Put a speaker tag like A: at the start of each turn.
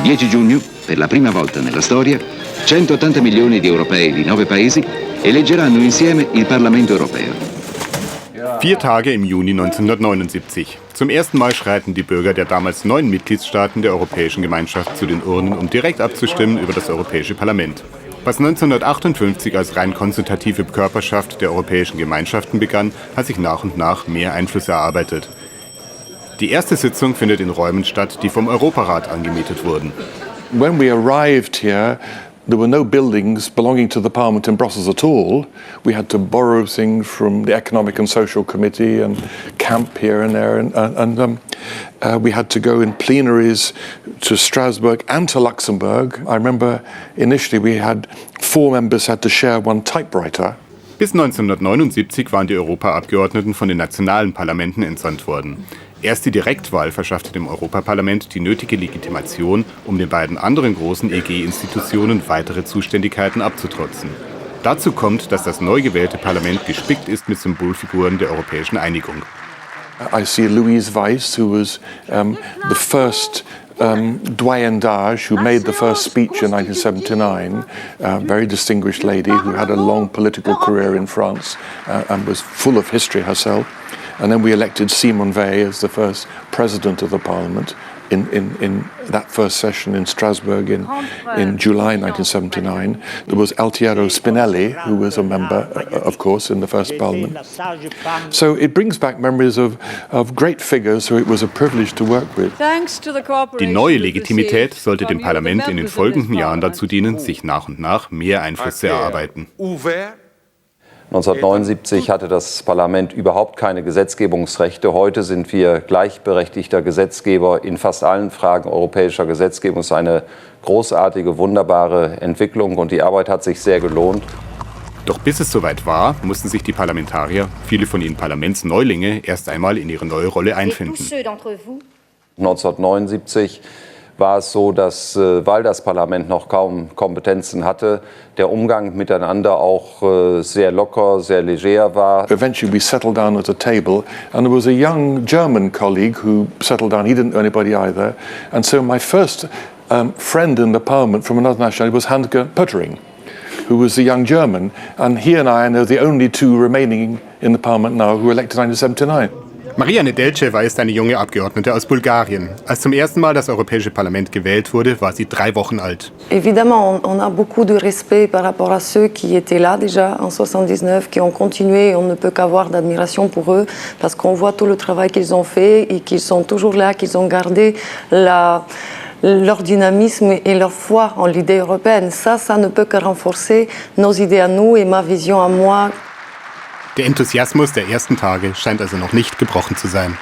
A: 10 giugno, per la prima volta nella storia, 180 milioni di europei di 9 paesi eleggeranno insieme il Parlamento europeo.
B: 4 Tage im Juni 1979. Zum ersten Mal schreiten die Bürger der damals 9 Mitgliedstaaten der Europäischen Gemeinschaft zu den Urnen, um direkt abzustimmen über das Europäische Parlament. Was 1958 als rein konsultative Körperschaft der Europäischen Gemeinschaften begann, hat sich nach und nach mehr Einfluss erarbeitet. Die erste Sitzung findet in Räumen statt, die vom Europarat angemietet wurden.
C: When we arrived here, there were no buildings belonging to the Parliament in Brussels at all. We had to borrow things from the Economic and Social Committee and camp here and there, and we had to go in plenaries to Strasbourg and to Luxembourg. I remember initially we had 4 members had to share one typewriter.
B: Bis 1979 waren die Europaabgeordneten von den nationalen Parlamenten entsandt worden. Erst die Direktwahl verschaffte dem Europaparlament die nötige Legitimation, um den beiden anderen großen EG-Institutionen weitere Zuständigkeiten abzutrotzen. Dazu kommt, dass das neu gewählte Parlament gespickt ist mit Symbolfiguren der europäischen Einigung.
C: I see Louise Weiss, who was the first doyen d'âge who made the first speech in 1979, a very distinguished lady who had a long political career in France and was full of history herself. And then we elected Simone Veil as the first president of the parliament in that first session in Strasbourg in July 1979. There was Altiero Spinelli, who was a member, of course, in the first parliament. So it brings back memories of great figures who it was a privilege to work with.
B: Die neue Legitimität sollte dem Parlament in den folgenden Jahren dazu dienen, sich nach und nach mehr Einfluss zu erarbeiten.
D: 1979 hatte das Parlament überhaupt keine Gesetzgebungsrechte. Heute sind wir gleichberechtigter Gesetzgeber in fast allen Fragen europäischer Gesetzgebung. Es ist eine großartige, wunderbare Entwicklung und die Arbeit hat sich sehr gelohnt.
B: Doch bis es soweit war, mussten sich die Parlamentarier, viele von ihnen Parlamentsneulinge, erst einmal in ihre neue Rolle einfinden.
D: 1979 war es so, dass, weil das Parlament noch kaum Kompetenzen hatte, der Umgang miteinander auch sehr locker, sehr leger war.
C: Eventually we settled down at a table and there was a young German colleague who settled down. He didn't know anybody either. And so my first friend in the parliament from another nationality was Hans-Gert Pöttering, who was a young German. And he and I are the only 2 remaining in the parliament now who were elected in 1979.
B: Maria Nedelcheva ist eine junge Abgeordnete aus Bulgarien. Als zum ersten Mal das Europäische Parlament gewählt wurde, war sie 3 Wochen alt.
E: Évidemment, on a beaucoup de respect par rapport à ceux qui étaient là déjà en 79, qui ont continué. On ne peut qu'avoir d'admiration pour eux, parce qu'on voit tout le travail qu'ils ont fait et qu'ils sont toujours là, qu'ils ont gardé leur dynamisme et leur foi en l'idée européenne. Ça ne peut que renforcer nos idées à nous et ma vision à moi.
B: Der Enthusiasmus der ersten Tage scheint also noch nicht gebrochen zu sein.